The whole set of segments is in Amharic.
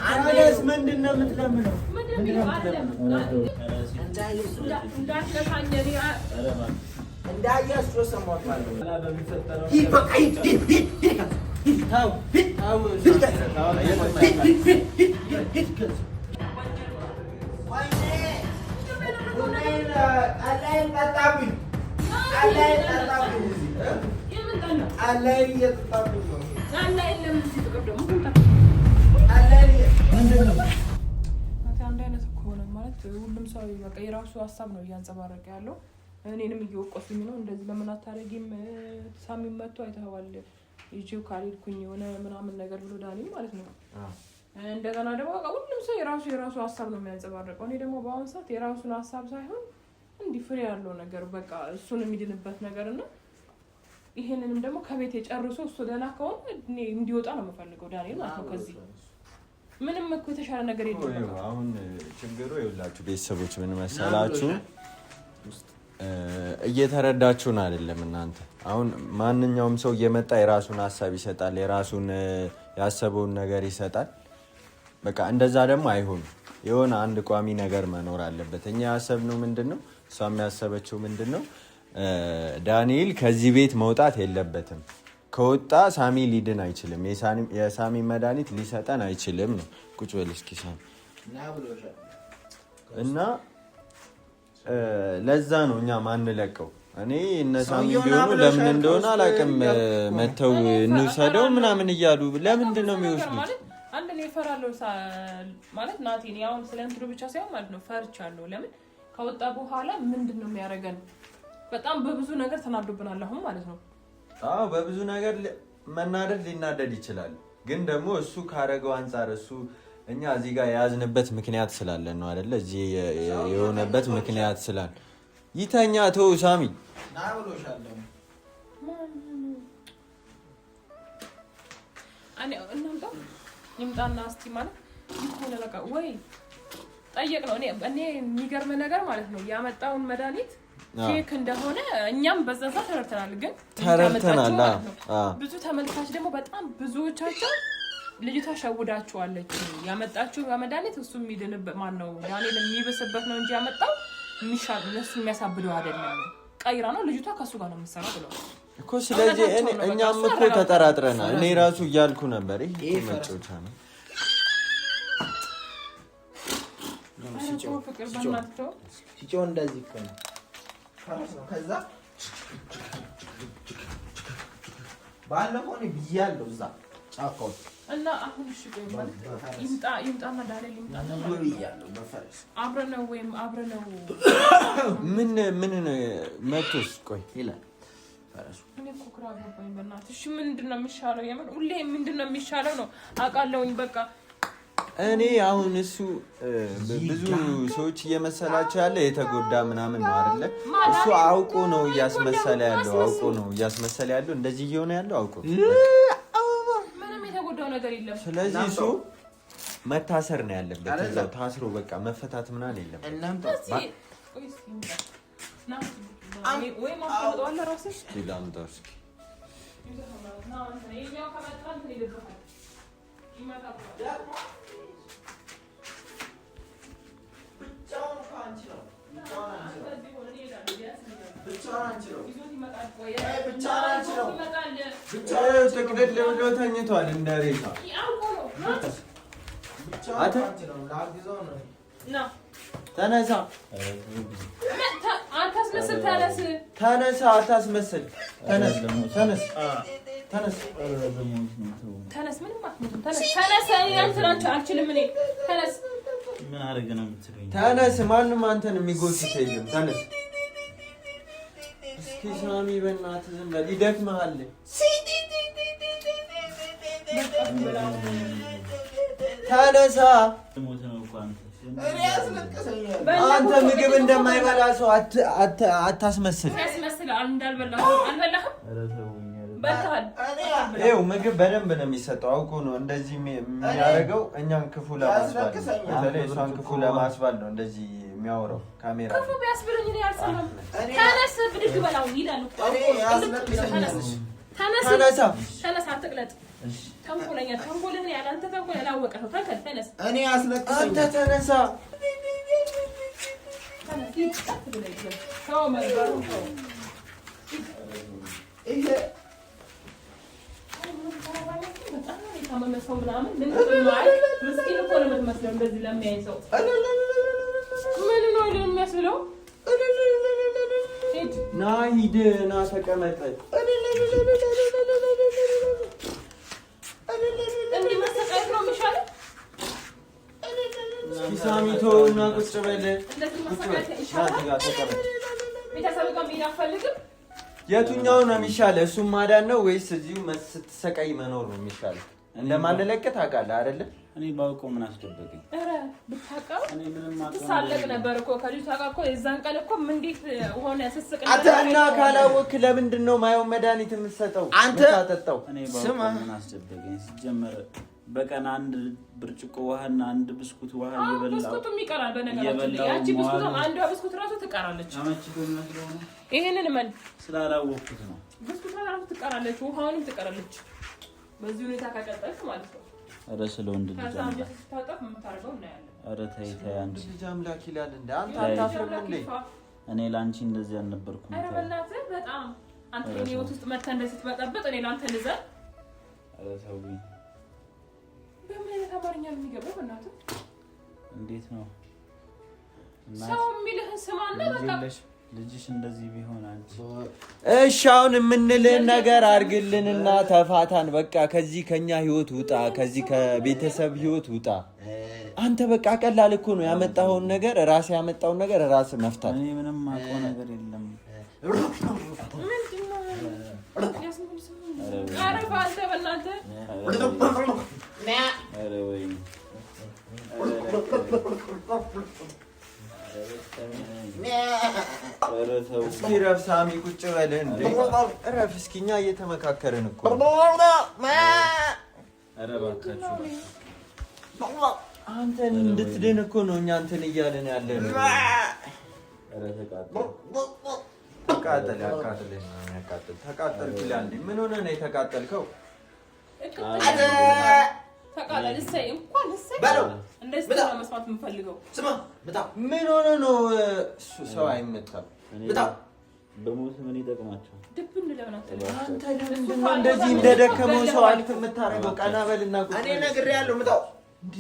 አለስ ምንድነው የምትለምነው? አንድ አይነት ከሆነ ማለት ሁሉም ሰው በቃ የራሱ ሀሳብ ነው እያንጸባረቀ ያለው። እኔንም እየወቀሱኝ ነው። እንደዚህ ለምን አታረጊም? ሳሚ መጥቶ አይተኸዋል ይጂው ካልኩኝ የሆነ ምናምን ነገር ብሎ ዳኒም ማለት ነው። እንደገና ደግሞ በቃ ሁሉም ሰው የራሱ ሀሳብ ነው የሚያንጸባርቀው። እኔ ደግሞ በአሁን ሰዓት የራሱን ሀሳብ ሳይሆን እንዲህ ፍሬ ያለው ነገር በቃ እሱን የሚድንበት ነገር እና ይሄንንም ደግሞ ከቤት የጨርሶ እሱ ደህና ከሆነ እኔ እንዲወጣ ነው የምፈልገው ዳኒል ማለት ነው። ከዚህ ምንም እኮ የተሻለ ነገር የለም። አሁን ችግሩ ይኸውላችሁ ቤተሰቦች ምን መሰላችሁ እየተረዳችሁን አይደለም እናንተ። አሁን ማንኛውም ሰው እየመጣ የራሱን ሀሳብ ይሰጣል፣ የራሱን ያሰበውን ነገር ይሰጣል። በቃ እንደዛ ደግሞ አይሆንም። የሆነ አንድ ቋሚ ነገር መኖር አለበት። እኛ ያሰብነው ምንድነው? እሷ የሚያሰበችው ምንድነው? ዳንኤል ከዚህ ቤት መውጣት የለበትም። ከወጣ ሳሚ ሊድን አይችልም። የሳሚ መድኃኒት ሊሰጠን አይችልም ነው። ቁጭ በል እስኪ ሳሚ እና ለዛ ነው እኛ ማንለቀው። እኔ እነ ሳሚ ቢሆኑ ለምን እንደሆነ አላውቅም መተው እንውሰደው ምናምን እያሉ ለምንድን ነው የሚወስዱት? አንድ ነው ይፈራለው ማለት ናቲን ያው ስለንትሩ ብቻ ሳይሆን ማለት ነው ፈርቻለሁ። ለምን ከወጣ በኋላ ምንድነው የሚያደርገን? በጣም በብዙ ነገር ተናዶብናል አሁን ማለት ነው። አዎ በብዙ ነገር መናደድ ሊናደድ ይችላል። ግን ደግሞ እሱ ካረገው አንፃር እሱ እኛ እዚህ ጋር የያዝንበት ምክንያት ስላለን ነው አይደለ? እዚህ የሆነበት ምክንያት ስላል ይተኛ ተው ሳሚ ና ብሎሻለሁ። እናንተ ይምጣና እስቲ ማለት ይኮነ ለቃ ወይ ጠየቅ ነው። እኔ የሚገርም ነገር ማለት ነው ያመጣውን መድኃኒት ፌክ እንደሆነ እኛም በዛዛ ተረድተናል። ግን ተረድተናል። ብዙ ተመልካች ደግሞ በጣም ብዙዎቻቸው ልጅቷ ሸውዳችኋለች ያመጣችሁ መድኃኒት እሱ የሚድንበት ማን ነው ዳንኤል የሚበስበት ነው እንጂ ያመጣው የሚሻል እሱ የሚያሳብደው አይደለም። ቀይራ ነው ልጅቷ ከሱ ጋር ነው የምትሰራው ብለው እኮ። ስለዚህ እኛም እኮ ተጠራጥረናል። እኔ ራሱ እያልኩ ነበር ይሄ መጮቻ ነው። ሲጮህ እንደዚህ እኮ ነው። ከዛ ባለፈው ነው ብያለሁ እዛ ጫካው እና አሁን እሺ ይምጣና ዳንኤል ይምጣና ብያለሁ በፈረስ አብረነው ምን መጥቶስ ቆይ ይላል ፈረሱ። እኔ እኮ ግራ ገባኝ በእናትህ። እሺ ምንድነው የሚሻለው? የምን ሁሌ ምንድነው የሚሻለው ነው አውቃለሁኝ። በቃ እኔ አሁን እሱ ብዙ ሰዎች እየመሰላቸው ያለ የተጎዳ ምናምን ነው አይደለ? እሱ አውቆ ነው እያስመሰለ ያለው እንደዚህ እየሆነ ያለው አውቆ ምንም የተጎዳው ነገር የለም። ስለዚህ እሱ መታሰር ነው ያለበት። እዛው ታስሮ በቃ መፈታት ምናምን የለም። እናንተ ወይ ማፈጣው አለ ራስሽ ዲላምዳስ ተኝቷል እንደ ሬሳ። ተነሳ አታስመስል። ተነስ ምንም አትሞትም። ተነስ አልችልም እኔ ተነስ። ምን አደረገ ነው የምትለኝ? ተነስ። ማንም አንተን የሚጎትት የለም። ተነስ እስኪ ሳሚ በእናትህ ዝም በል ይደክምሃል። ተነሳ። አንተ ምግብ እንደማይበላ ሰው አታስመስል። ይኸው ምግብ በደንብ ነው የሚሰጠው። አውቆ ነው እንደዚህ የሚያደርገው እኛን ክፉ ለማስባል፣ በተለይ እሷን ክፉ ለማስባል ነው እንደዚህ የሚያወራው። ካሜራ ክፉ ቢያስብለኝ እኔ አልሰማም። ተነስ ብድግ በላው ይላል። ተነስ አትቅለጥ። ተንኮለኛ ተንኮልህን ያለ አንተ ተንኮል ያላወቀ ሰው ተነስ። እኔ አስለቅሰኝ። አንተ ተነሳ። ና ሂድ፣ ና ተቀመጥ። ሳሚቶ እና ቁጭ በል። የቱኛው ነው የሚሻለው? እሱም ማዳን ነው ወይስ እዚሁ ስትሰቃይ መኖር ነው የሚሻለው? እንደማንለቅት ታውቃለህ አይደለ? እኔ ባውቀው ምን አስደበቀኝ? ኧረ ብታውቀው ትሳለቅ ነበር እኮ ከልጅቷ ጋር እኮ የዛን ቀን እኮ እንዴት ሆነ ስስቅ ነበር። አንተ እና ካላወቅህ ለምንድን ነው ማየውን መድኃኒት የምትሰጠው? አንተ ታጠጣው። እኔ ባውቀው ምን አስደበቀኝ? ሲጀመር በቀን አንድ ብርጭቆ ውሃና አንድ ብስኩት ውሃ እየበላው ብስኩቱም ይቀራል። በነገራችን ላይ ያቺ ብስኩት አንዷ ብስኩት ራሱ ትቀራለች። አመቺቶኝ መስሎ ነው። ይሄንን ምን ስላላወቅኩት ነው። ብስኩት ራሱ ትቀራለች፣ ውሃውንም ትቀራለች። በዚህ ሁኔታ ከቀጠልክ ማለት ነው። ኧረ ስለ ወንድ ልጅ አምላክ ታጣፍ የምታረገው እናያለን። ኧረ ተይ ተይ፣ አንቺ ልጅ አምላክ ይላል እንዴ? አንተ አታፍርም እንዴ? እኔ ላንቺ እንደዚህ አልነበርኩም። ኧረ በእናትህ በጣም አንተ እኔ ህይወት ውስጥ መተህ እንደዚህ ትበጠብጥ እኔ ላንተ ልዘን። ኧረ ተውኝ። በምን አይነት አማርኛ ነው የሚገባው? በእናትህ እንዴት ነው ሰው የሚልህን ስማና በቃ ልጅሽ እንደዚህ ቢሆን አንቺ እሺ፣ አሁን የምንልህን ነገር አድርግልንና ተፋታን። በቃ ከዚህ ከኛ ህይወት ውጣ፣ ከዚህ ከቤተሰብ ህይወት ውጣ። አንተ በቃ ቀላል እኮ ነው። ያመጣኸውን ነገር ራስህ ያመጣውን ነገር ራስህ መፍታት። እኔ ምንም አውቀው ነገር የለም። ኧረ በአንተ በእናትህ ኧረ ወይ እስኪ ረፍ ሳሚ፣ ቁጭ በል እንዴ። ረፍ እስኪ፣ እኛ እየተመካከርን እኮ። ኧረ እባካችሁ አንተን እንድትድን እኮ ነው እኛ እንትን እያልን ያለን። ኧረ ተቃጠል ተቃጠል፣ ተቃጠል ብለህ እንዴ? ምን ሆነህ ነው የተቃጠልከው? ተቃጠል። እሰይ እንኳን እሰይ በለው። እንደዚህ ነው መስማት የምፈልገው። ስማ በጣም ምን ሆነ ነው? ሰው አይመታም። በጣም በሞት ምን ይጠቅማቸዋል? ድብን ለምናት አንተ ለምንድን ነው እንደዚህ እንደደከመው ሰው አልክ የምታረገው? ቀና በልና ቁጭ። እኔ ነግሬሃለሁ። ምጣው እንዴ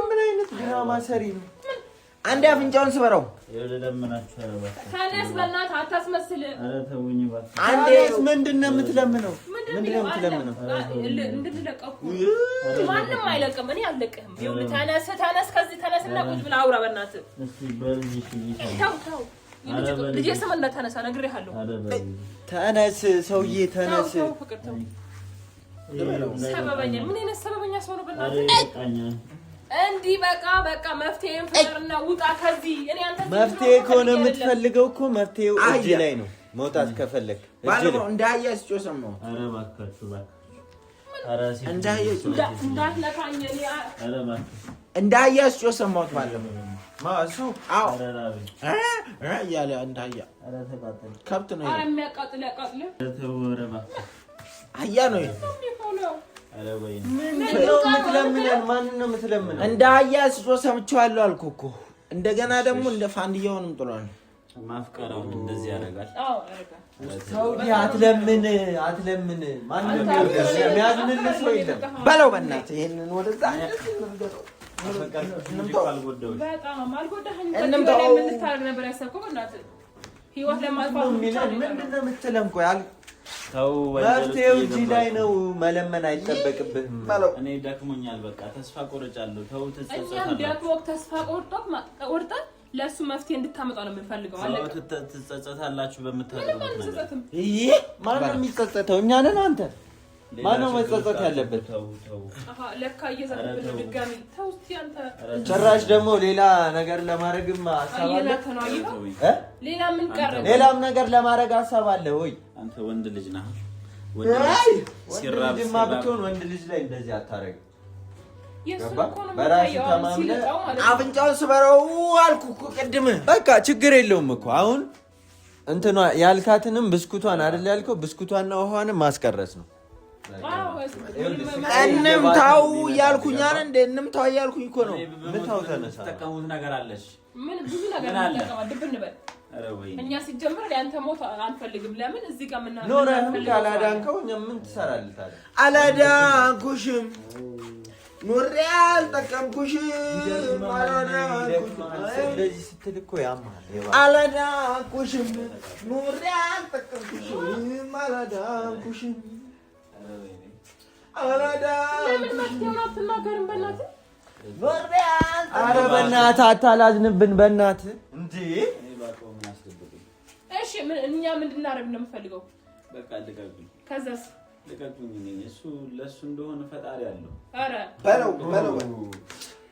ምን አይነት ድራማ ሰሪ ነው? አንዴ አፍንጫውን ስበረው። ተነስ በእናትህ አታስመስል። ኧረ ተውኝ እባክህ። አንዴ ምንድን ነው የምትለምነው? ምንድን ነው የምትለምነው? እንድትለቀቁ ማንም አይለቅም። እኔ አልለቅህም። ይኸውልህ ተነስ ተነስ፣ ከዚህ ተነስና ቁጭ ብለህ አውራ በእናትህ። ተው ተው፣ ልጄ ስም እንዳታነሳ ነግሬሃለሁ። ተነስ ሰውዬ ተነስ። ፍቅር ተው። ሰበበኛ ምን አይነት ሰበበኛ ሰው ነው በእናትህ? እንዲህ በቃ መፍትሄን ፍቅርና ውጣ ከዚህ። እኔ አንተ መፍትሄ ከሆነ የምትፈልገው እኮ መፍትሄው እጅ ላይ ነው። መውጣት ከፈለክ ባለፈው እንዳያስ ጮህ ሰማሁ። ኧረ እባክህ እንዳያስ እንዳትነካኝ። ኧረ እባክህ እንዳያስ ጮህ ሰማሁት። ባለፈው ማሱ አዎ እያለ እንዳያ ኧረ ተቃጠል። ከብት ነው የሚያቃጥል ያቃጥል። ኧረ እባክህ አያ ነው። ኧረ ወይ ምንድን ነው የምትለምነን? ማንን ነው የምትለምነው? እንደ አህያ ስጮህ ሰምቼዋለሁ አልኩህ እኮ። እንደገና ደግሞ እንደ ፋንድያውንም ጥሏል። ማፍቀራውን እንደዚህ ያደርጋል። አዎ ያደርጋል። ሰውዬ አትለምን። ማንም የሚያዝንልህ ሰው የለም። በለው በእናትህ ይሄንን ወደዛ በጣም አልጎዳኸኝም። ከዚህ በላይ ምን ልታደርግ ነበር ያሰብከው? በእናትህ ህይወት ለማጥፋት ምንድን ነው የምትለም? ቆይ መፍትሄው እጅ ላይ ነው። መለመን አይጠበቅብህም። እኔ ደክሞኛል፣ በቃ ተስፋ ቆርጫለሁ። ተው እኛም ደክሞህ ተስፋ ቆርጠን ለእሱ መፍትሄ እንድታመጣው ነው የምንፈልገው። ትጸጸታላችሁ በምታደርጉት ነገር። ማነው የሚጸጸተው? እኛ ነን? አንተ ማነው መጸጸት ያለበት? ለካ እየዛተብን ነው ድጋሚ። ተው እስኪ አንተ። ጭራሽ ደግሞ ሌላ ነገር ለማድረግም ሀሳብ አለ? ሌላም ነገር ለማድረግ ሀሳብ አለ ወይ? አንተ ወንድ ልጅ ነህ። ወንድ ልጅማ ብትሆን ወንድ ልጅ ላይ እንደዚህ አታረግም። በራስህ ተማምነህ አፍንጫውን ስበረው አልኩህ እኮ ቅድም። በቃ ችግር የለውም እኮ አሁን እንትኗ ያልካትንም ብስኩቷን አይደል ያልከው? ብስኩቷንና ውሃዋንም ማስቀረጽ ነው። እንምታው እያልኩኝ አለ እንደ እንምታው እያልኩኝ እኮ ነው። ምታው ተነሳ። ተቀሙት ነገር አለሽ ምን ብዙ ነገር ተቀማድብን በል እኛ ሲጀምር ያንተ ሞት አንፈልግም። ለምን እዚህ ጋር ምን ኖረህም ካላዳንከው ምን ትሰራለህ ታዲያ? አላዳንኩሽም ኖሬ አልጠቀምኩሽም እንደዚህ ስትል እኮ ያማል። አላዳንኩሽም ኖሬ አልጠቀምኩሽም አላዳንኩሽም ለምን መፍትሄውን አትናገርም? በእናትህ ኧረ በእናትህ አታላዝንብን በእናትህ እንዴ። እሺ እኛ ምንድን እናደርግ ነው የምፈልገው? በቃ ልቀቁኝ። ከዛስ ልቀቁኝ። እሱ ለሱ እንደሆነ ፈጣሪ አለው። ኧረ በለው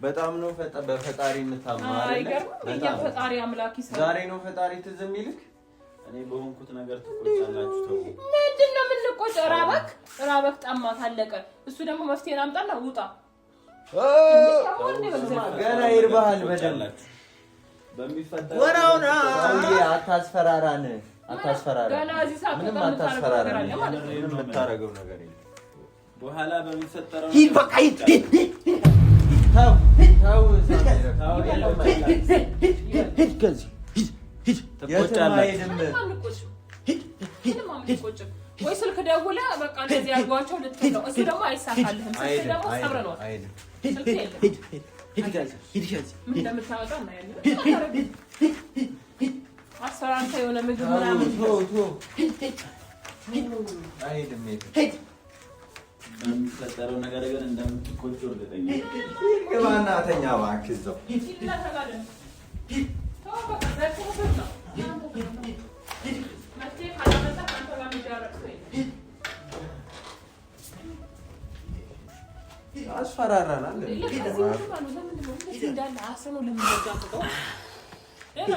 በጣም ነው በፈጣሪ የምታምነው አይደል? በጣም ፈጣሪ አምላክ ይሰራ። ዛሬ ነው ፈጣሪ ትዝ የሚልክ። እኔ በሆንኩት ነገር ትቆጫላችሁ። ተው ምንድን ነው የምንቆጨው? ራበክ ጠማት አለቀ። እሱ ደግሞ መፍትሄን አምጣና ውጣ። ገና ይርባሃል በደላችሁ በሚፈጠር ወራውና አታስፈራራን። ገና እዚህ ሰዓት ምንም አታስፈራራን ማለት ነው። ምንም የምታረገው ነገር የለም። በኋላ በሚፈጠረው ሂድ በቃ ሂድ ተው ከዚህ ሂድ ወይ ስልክ ደውለህ በቃ እንደዚህ ያጓቸው ልትለው እሱ ደግሞ አይሳካልህም። ስልክ ደግሞ ሰብረ ነው ምን እንደምታወጣ እናያለን። አሰራንተ የሆነ ምግብ ምናምን አይሄድም። በሚፈጠረው ነገር ግን እንደምትቆጩ እርግጠኛ ነኝ። ግባናተኛ እባክህ እዛው አስፈራራናል።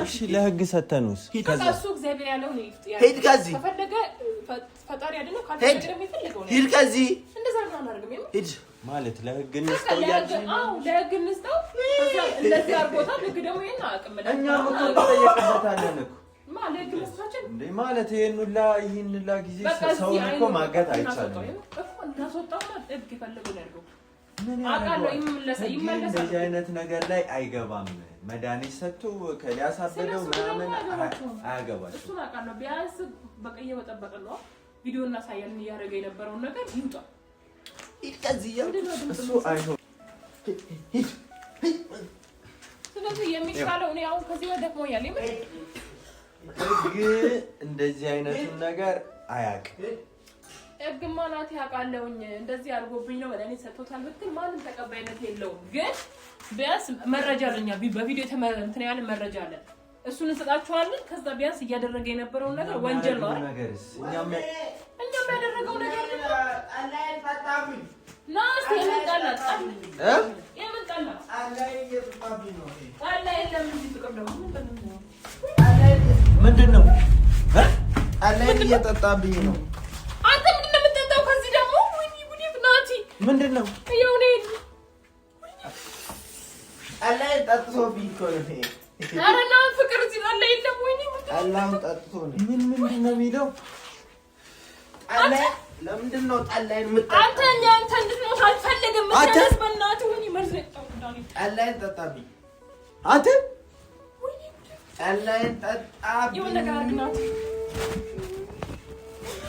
እሺ ለህግ ሰተኑስ ከዛሱ እግዚአብሔር ያለው ነው። ሂድ ከዚህ ከፈለገ ፈጣሪ አይደለም ካልፈለገ ደግሞ ይፈልገው ነው። ሂድ ከዚህ እንደዛ ነው አናደርግም። ሂድ ማለት ለህግ እንስጠው ያልሽኝ? አዎ ለህግ እንስጠው። ከዛ እንደዚህ አርጎታል። ህግ ደግሞ ይሄን አቅም ለኛ እኛም እኮ ተጠየቅበታለን እኮ ማለት መስራችን እንዴ ማለት ይሄን ሁላ ጊዜ ሰውን እኮ ማገት አይቻልም እኮ እናስወጣው ማለት ህግ ይፈልገው ነው። ምን ያለው እንደዚህ አይነት ነገር ላይ አይገባም። መድኃኒት ሰጥቶ ከሊያሳበደው ምናምን አያገባቸው። እሱን አውቃለሁ። ቢያንስ በቀየ በጠበቀ ነው ቪዲዮ እናሳያለን እያደረገ የነበረውን ነገር ይውጣ። ሂድ ከዚህ እሱ አይሆን። ስለዚህ የሚሻለው እኔ አሁን ከዚህ ወደ ደክሞኛል። ህግ እንደዚህ አይነቱን ነገር አያውቅም። ህግማ ናት ያውቃለሁኝ። እንደዚህ አድርጎብኝ ነው መድኃኒት ሰጥቶታል ብትል ማንም ተቀባይነት የለውም። ግን ቢያንስ መረጃ አለኛ በቪዲዮ እንትን ያለ መረጃ አለ። እሱን እንሰጣቸዋለን። ከዛ ቢያንስ እያደረገ የነበረውን ነገር ወንጀል ነው አይደል? እኛም ያደረገው ነገር ነው። ናስ የመጣላት የመጣላት አላይ የለም እንጂ ተቀበለው ምንድነው? አላይ እየጠጣብኝ ነው። አንተ ምንድነው የምትጠጣው? ከዚህ ደግሞ ወይኔ ጉዴ ናቲ ምንድነው? ይኸው ነው አላይ ጠጥቶብኝ እኮ ነው። ኧረ ና ፍቅር እዚህ አለ የለም። ወይኔ አላም ጠጥቶ ነው። ምንድነው የሚለው? አላይ ለምንድን ነው ጣላይን የምትጠጣው? አንተ እንድትሞት አልፈልግም። መሰለህ በእናትህ ወይኔ መርዝ ነው። ጣላይን ጠጣብኝ። አንተ ጣላይን ጠጣብኝ። የሆነ ነገር አድርግ ናቲ።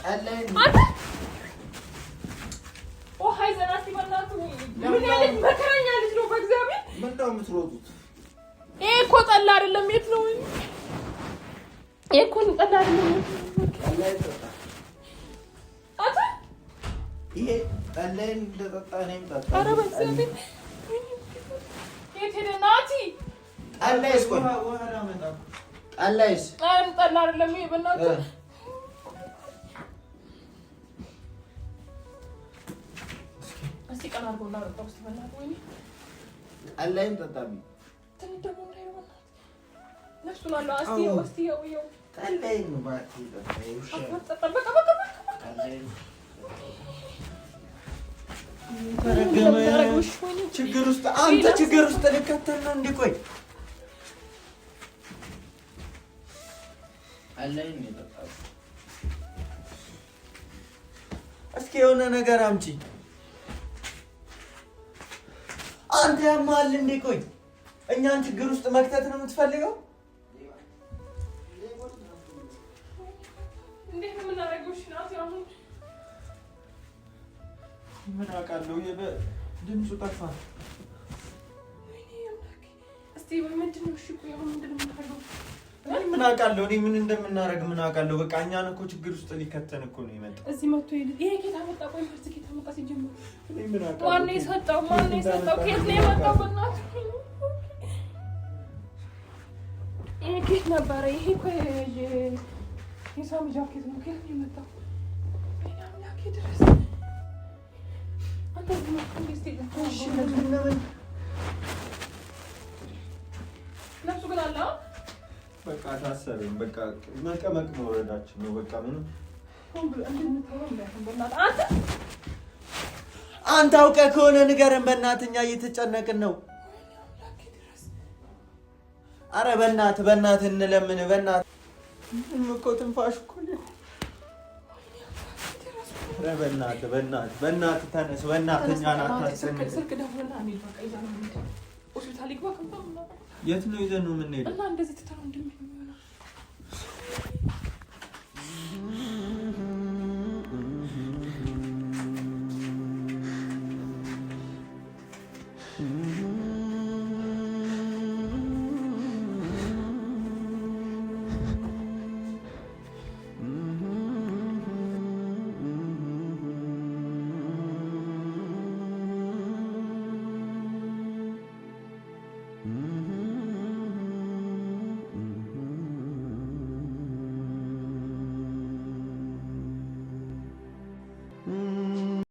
ጣላይን አንተ ሃይ ዘናቲ በእናትህ ምን ያለች መከረኛ ልጅ ነው። በእግዚአብሔር ምንድነው የምትሮጡት? ይሄ እኮ ጠላ አይደለም። የት ነው ይሄ እኮ ጠላ አይደለም። ጣላይን ጠጣ። አንተ ይሄ ጣላይን እንደጠጣ ነኝ ጠጣ። ኧረ በእግዚአብሔር የት ሄደ ናቲ? ጣላይስ ቆይ ጣላይስ ጠላ አይደለም። ይሄ በእናትህ እስቲ ቀን አድርጎና በቃ ውስጥ በእናትህ ወይኔ ጣላይን ጠጣብኝ። ደግሞ እንዳይሆን ነፍሱን አለው። እስቲ ይኸው ጣላይን ነው ማለት ችግር ውስጥ አንተ ችግር ውስጥ ልከተል ነው እንዴ? ቆይ ጣላይን ነው የጠጣው። እስኪ የሆነ ነገር አምጪ። አንተ ያማል እንዴ? ቆይ እኛን ችግር ውስጥ መክተት ነው የምትፈልገው? እንዴት ነው የምናደርገው? እሺ ናት አሁን ምን አውቃለሁ። ድምፁ ጠፋ። እስቲ ምንድን ነው? እሺ ቆይ አሁን ምንድን ነው የምናደርገው? ምን አውቃለሁ እኔ ምን እንደምናደርግ ምን አውቃለሁ። በቃ እኛን እኮ ችግር ውስጥ ሊከተን እኮ ነው የመጣው። እዚህ መጥቶ ይሄ ጌታ መጣ። ቆይ ፈርስ ጌታ መጣ ሲጀምር እኔ ምን አውቃለሁ። ማነው የሰጠው? ማነው የሰጠው? ከየት ነው የመጣው? በእናትህ ይሄ ኬት ነበረ? ይሄ እኮ የሳሚ ጃኬት ነው። ከየት ነው የመጣው? በእናትህ ላኪ ድረስ አንተ ዝም ብለህ እስቲ ነፍሱ ግን አለ። በቃ ታሰብን። በቃ መቀመቅ መውረዳችን ነው። በቃ ምንም አንተ አውቀህ ከሆነ ንገረን በእናትህ፣ እኛ እየተጨነቅን ነው። አረ በእናትህ እንለምን። በእናትህ እኮ ትንፋሽ እኮ ነው። አረ በእናትህ ተነስ። በእናትህ እኛን አታስጨንቅ። ስልክ ደውልና እኔ በቃ ይዘን እንሂድ ሆስፒታል ይግባ። የት ነው ይዘን ነው የምንሄደው? እና እንደዚህ ትተረው እንደሚሆነው